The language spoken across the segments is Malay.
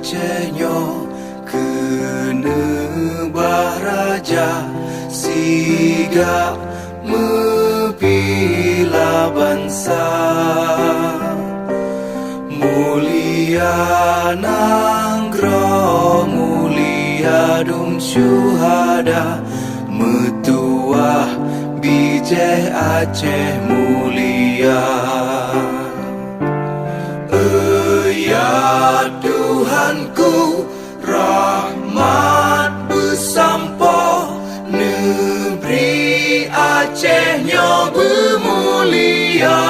Acehnyo kena baraja siga mebila bangsa mulia nanggro mulia dum syuhada metuah bijeh Aceh mulia. Ya Tuhanku, rahmat bersampo negeri Acehnyo bermulia.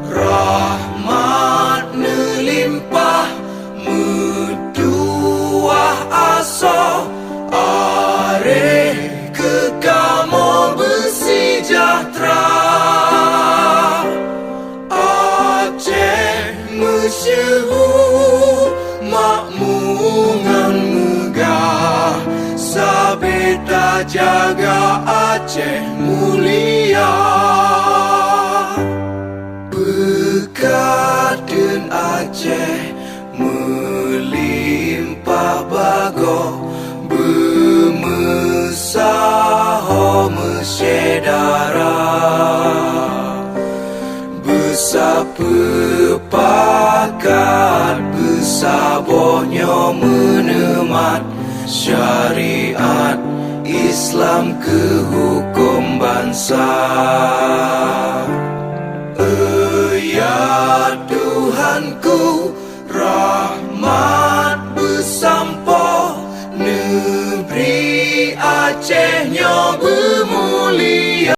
Rahmat nelimpah metuah aso areh kekamo bersejahtera. Masyhur makmungan megah sabeta jaga Aceh mulia. Bekaden Aceh melimpah bago bermesaho mesyedara besapepakat besabohnya menemat syariat Islam ke hukum bangsa. Ya Tuhanku, rahmat bersampo negeri Acehnyo